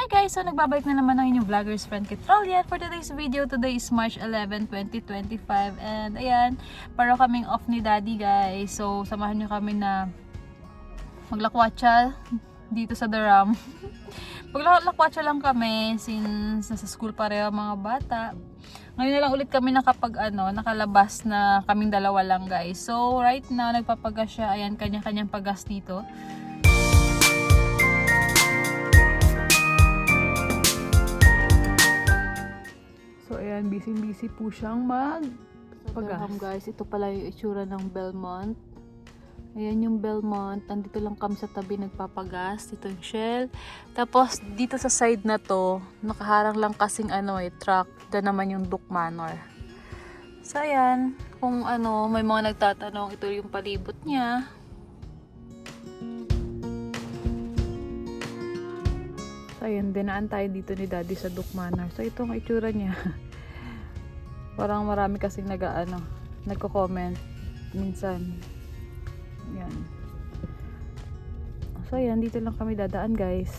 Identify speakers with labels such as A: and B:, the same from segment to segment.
A: Hi guys! So nagbabalik na naman ang inyong vlogger's friend Kitrolian. For today's video, today is March 11, 2025. And ayan, para kaming off ni Daddy guys. So samahan nyo kami na maglakwatsa dito sa Daram. Maglakwatsa lang kami since nasa school pareho mga bata. Ngayon na lang ulit kami nakalabas na kaming dalawa lang guys. So right now, nagpapagas siya. Ayan, kanya-kanyang pagas dito. So ayan, busy po siyang magpagas. Guys, ito pala yung itsura ng Belmont. Ayan yung Belmont. Nandito lang kami sa tabi nagpapagas. Dito yung Shell. Tapos dito sa side na to, nakaharang lang kasing truck. Doon naman yung Duke Manor. So ayan, kung may mga nagtatanong, ito yung palibot niya. So ayan, dinaan tayo dito ni Daddy sa Duke Manor. So ito ang itsura niya. Parang marami kasing nagko-comment minsan. Yan. So ayan, dito lang kami dadaan guys.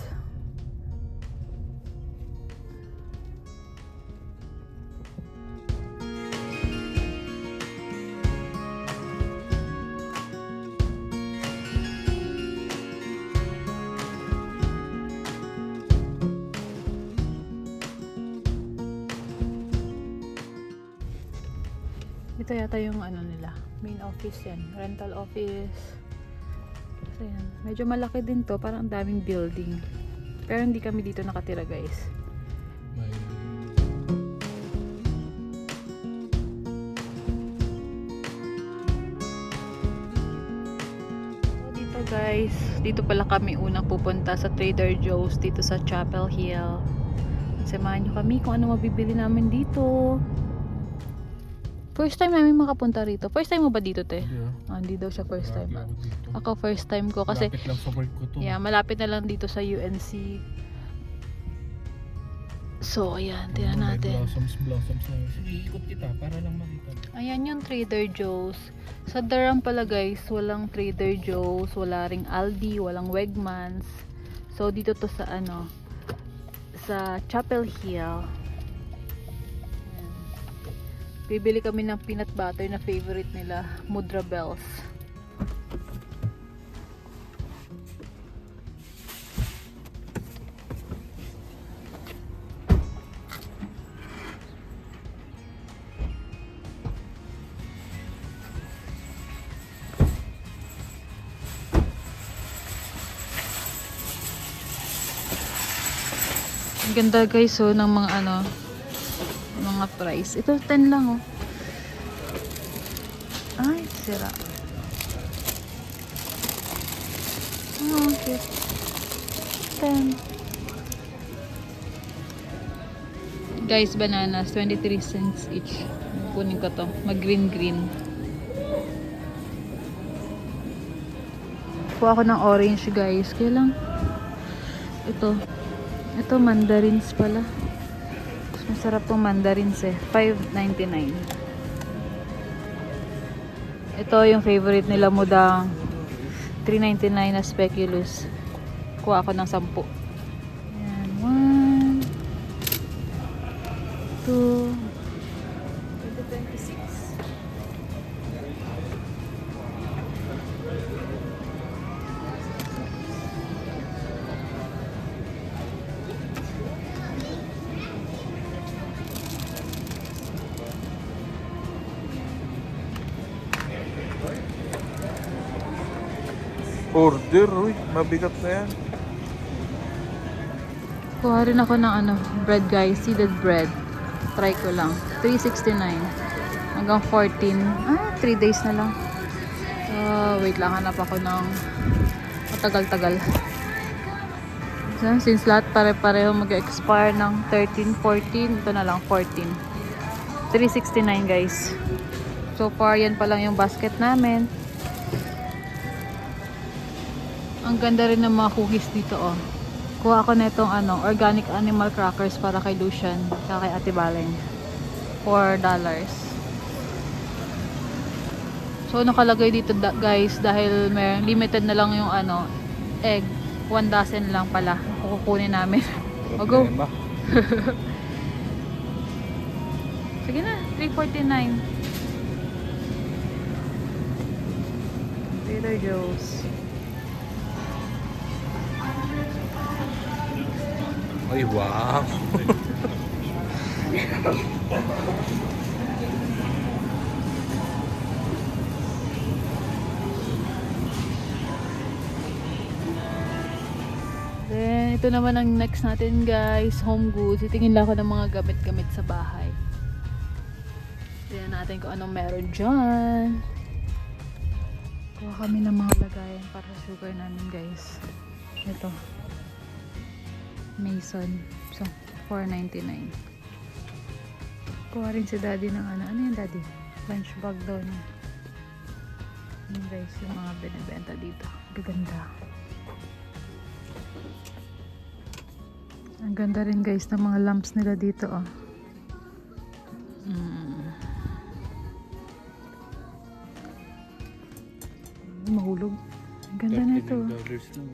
A: Ito yata yung nila, main office yan, rental office. So yan, medyo malaki din to, parang ang daming building. Pero hindi kami dito nakatira guys. So dito guys, dito pala kami unang pupunta sa Trader Joe's dito sa Chapel Hill. Samahan nyo kami kung ano mabibili namin dito. First time namin makapunta rito. First time mo ba dito, te?
B: Yeah.
A: Hindi daw siya first time. Ako first time ko kasi
B: malapit lang sa work ko to.
A: Yeah, malapit na lang dito sa UNC. So, ayan, tingnan natin.
B: Blossoms na yun. Sige, ikot kita para lang makita.
A: Ayan yung Trader Joe's. Sa Daram pala guys, walang Trader Joe's, wala ring Aldi, walang Wegmans. So, dito to sa sa Chapel Hill. Bibili kami ng peanut butter na favorite nila, Mudra Bells. Ang ganda guys ng mga mga price. Ito 10 lang Ay, sira. Oh, cute. 10. Guys, bananas 23 cents each. Kunin ko to. Mag green. Kuha ako ng orange guys. Kaya lang ito mandarins pala. Masarap tong mandarins $5.99. Ito yung favorite nila mudang $3.99 na speculous. Kuha ako ng 10. Ayan, 1 2 26.
B: Order, uy, mabigat na yan.
A: Kuha rin ako ng bread guys, seeded bread. Try ko lang. $3.69 hanggang 14. 3 days na lang. Wait lang, hanap ako ng matagal-tagal. So, since lahat pare-pareho mag-expire ng 13, 14, ito na lang 14. $3.69 guys. So far, yan pa lang yung basket namin. Ang ganda rin ng mga cookies dito Kuha ako na itong organic animal crackers para kay Lucian, kaya kay Ate Baleng. $4. So nakalagay dito guys dahil may limited na lang yung egg. 1 dozen lang pala kukunin namin. O, go.
B: Problema.
A: Sige na, 349. Trader Joe's.
B: Ay, wow.
A: Then, ito naman ang next natin guys, home goods. Titingin lang ako ng mga gamit-gamit sa bahay. Tingnan natin kung anong meron dyan. Kuha kami ng mga lagayan para sa sugar namin guys. Ito. Mason. So, $4.99. Kuha rin si daddy ng ano. Ano yung daddy? Lunch bag daw niya. Yun guys, yung mga binibenta dito. Gaganda. Ang ganda rin guys ng mga lamps nila dito oh. Mahulog. Ang ganda na ito.
B: $39 lang.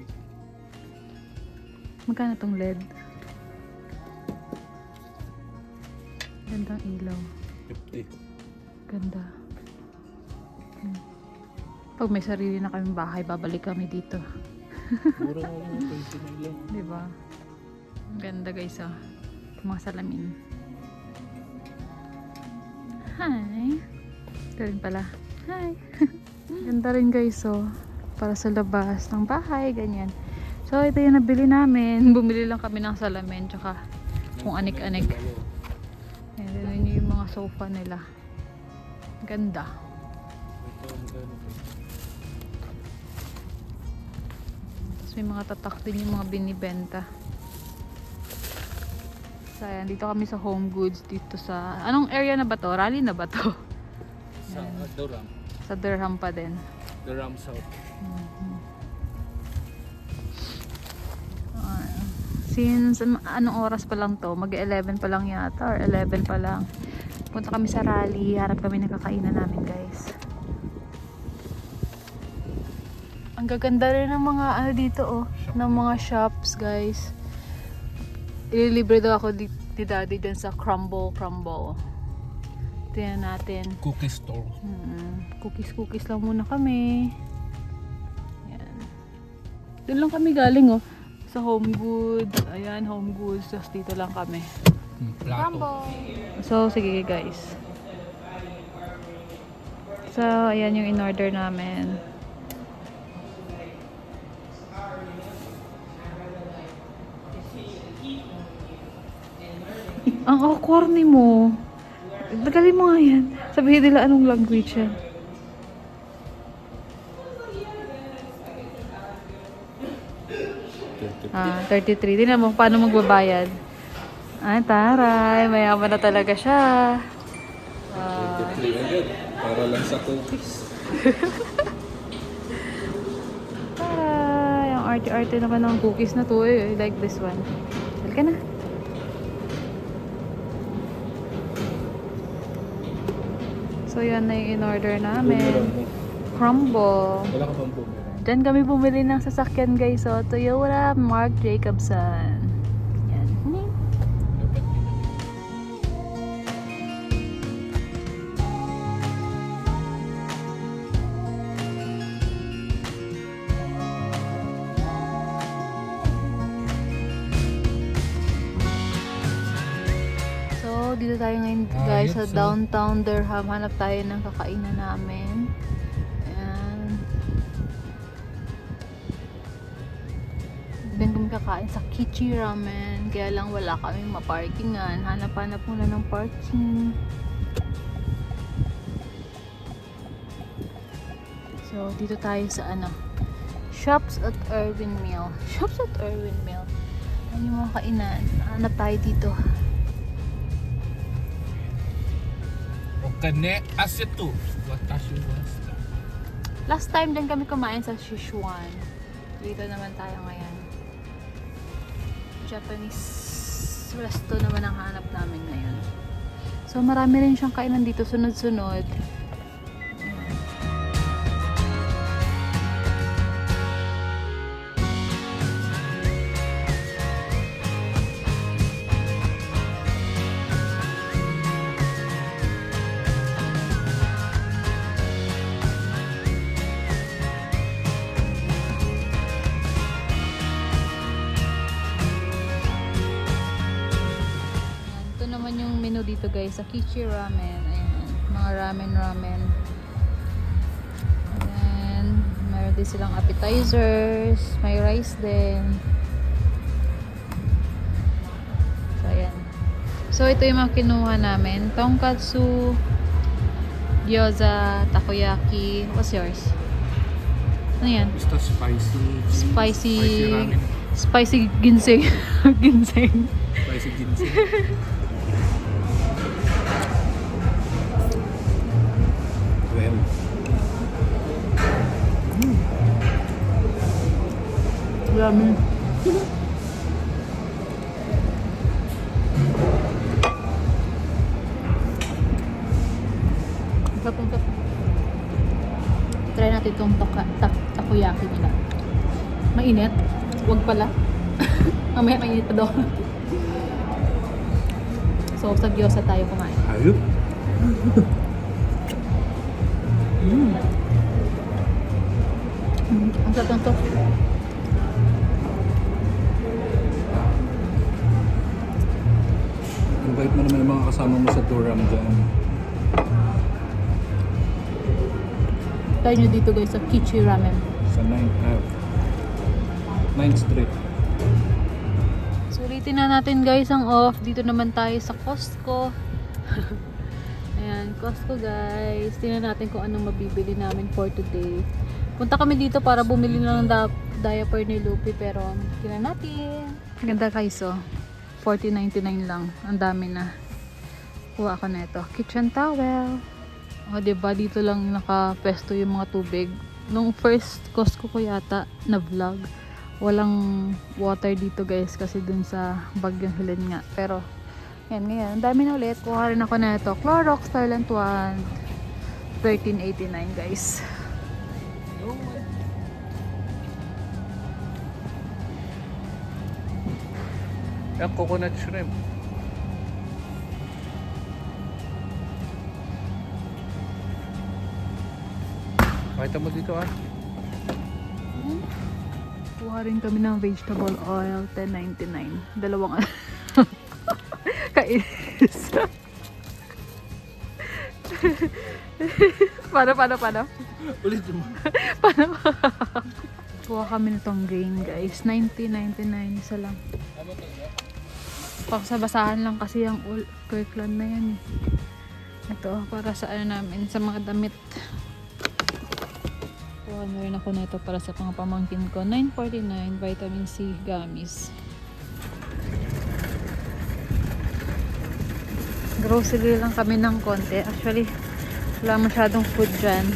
A: Magkano tong LED? Gandang ilaw.
B: 50.
A: Ganda. Pag may sarili na kaming bahay, babalik kami dito.
B: Mura nga lang. 29 lang.
A: Diba? Ang ganda guys oh. Mga salamin. Hi! Ito rin pala. Hi! Ganda rin guys oh. Para sa labas ng bahay, ganyan. So ito yung nabili namin. Bumili lang kami ng salamin tsaka kung anik-anik. Ayan yung mga sofa nila. Ganda. Tapos may mga tatak din yung mga binibenta. So ayan, dito kami sa home goods dito sa anong area na ba to? Raleigh na ba to?
B: Sa Durham.
A: Sa Durham pa din.
B: Durham South.
A: Since anong oras pa lang to? Mag-11 pa lang yata or 11 pa lang. Punta kami sa Raleigh, harap kami ng kakainan namin guys. Ang gaganda rin ng mga ano dito oh, ng mga shops guys. Ililibre daw ako ni daddy dyan sa Crumble. Tingnan natin.
B: Cookie store.
A: Cookies lang muna kami. Yan. Doon lang kami galing oh. Sa home goods. Ayan, home goods. Tapos dito lang kami.
B: Plato.
A: So, sige guys. So, ayan yung in-order namin. Ang corny mo. Tagalin mo nga yan. Sabihin nila anong language yan. Ah, 33. Tingnan mo paano magbabayad. Ay, taray. Mayaman na talaga siya.
B: 23 agad. Para lang sa cookies.
A: Taray. Ang arte-arte naman ng cookies na to eh. I like this one. Halika na. So, yan na yung in-order namin. Crumble.
B: Wala ka bang boomerang?
A: Diyan kami bumili ng sasakyan guys. So, Toyota Mark Jacobson. Yan.
B: Dapat din.
A: So, dito tayo ngayon guys sa downtown Durham. Hanap tayo ng kakainan namin. Ayan. Doon kami kakain sa Kichi Ramen. Kaya lang wala kami maparkingan. Hanap-hanap muna ng parking. So, dito tayo sa ano. Shops at Irwin Mill. Shops at Irwin Mill. Ano yung mga kainan? Hanap tayo dito.
B: Okane asetu. Watashi wasta.
A: Last time din kami kumain sa Sichuan. Dito naman tayo ngayon. Japanese resto naman ang hanap namin ngayon. So marami rin siyang kainan dito sunod-sunod. dito guys sa Kichi Ramen. Ayan, mga ramen. And meron din silang appetizers, may rice din. So ayan. So ito yung mga kinuha namin. Tonkatsu, gyoza, takoyaki. What's yours? Ano yan?
B: Basta
A: Spicy
B: ramen.
A: Spicy ginseng. Ginseng.
B: Spicy ginseng. Well.
A: Ramen. Sarap. Try natin itong takoyaki nila. Mainit. Huwag pala. Mamaya mainit pa daw. So, sa gyoza tayo kumain.
B: Ayup.
A: Ang sarap ng to.
B: Invite mo naman yung mga kasama mo sa Turam dyan.
A: Try nyo dito guys sa Kichi Ramen.
B: Sa 9th Ave. 9th Street.
A: So, ulitin na natin guys ang off. Dito naman tayo sa Costco. Ayan, Costco guys. Tingnan natin kung anong mabibili namin for today. Punta kami dito para bumili ng diaper ni Lupi, pero tingnan natin. Ganda guys oh. $40.99 lang. Ang dami na. Kuha ako na ito. Kitchen towel. O, diba? Dito lang nakapesto yung mga tubig. Nung first Costco ko yata na vlog, walang water dito guys kasi dun sa Bagyong Helen nga. Pero, yan ngayon. Ang dami na ulit. Kuha rin ako na ito. Clorox Silent One. $13.89 guys.
B: Yung coconut shrimp. Pakita mo dito ah.
A: Kuha rin kami ng vegetable oil, $10.99. Dalawang kainis. Paano?
B: Ulit mo.
A: Paano? Kuha kami nitong grain guys. $90.99 isa lang. Pagsabasahan lang kasi yung Kirkland na yan. Ito, para sa ano namin, sa mga damit. Kuha na rin ako na ito para sa mga pamangkin ko. $9.49 vitamin C gummies. Grocery lang kami ng konti. Actually, wala masyadong food dyan.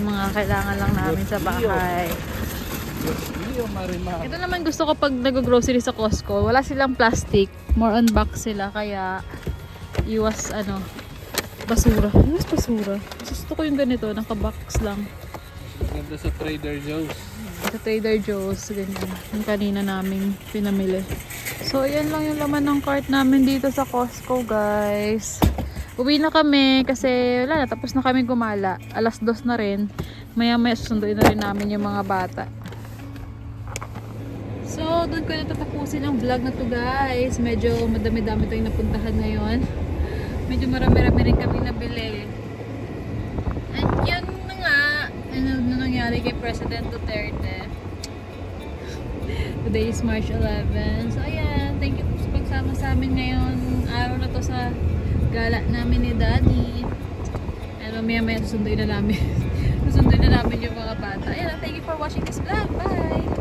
A: Mga kailangan lang namin sa bahay. Ito naman gusto ko pag nag-grocery sa Costco, wala silang plastic. More on box sila. Kaya, iwas basura. Iwas basura. Gusto ko yung ganito, naka-box lang.
B: Ganda sa Trader Joe's.
A: Sa Trader Joe's, ganyan. Yung kanina namin pinamili. So, ayan lang yung laman ng cart namin dito sa Costco, guys. Uwi na kami kasi wala na, tapos na kami gumala. 2:00 na rin. Maya-maya susunduin na rin namin yung mga bata. So, doon ko natatapusin ang vlog na to, guys. Medyo madami-dami tayong napuntahan ngayon. Medyo marami-rami rin kami nabili. And yan na nga, ano nangyari kay President Duterte. Today is March 11. So, ayan. Thank you sa pagsama sa amin ngayon. Araw na to sa gala namin ni Daddy. And mamaya-maya susunduin na namin. Susunduin na namin yung mga bata. Ayan. Thank you for watching this vlog. Bye!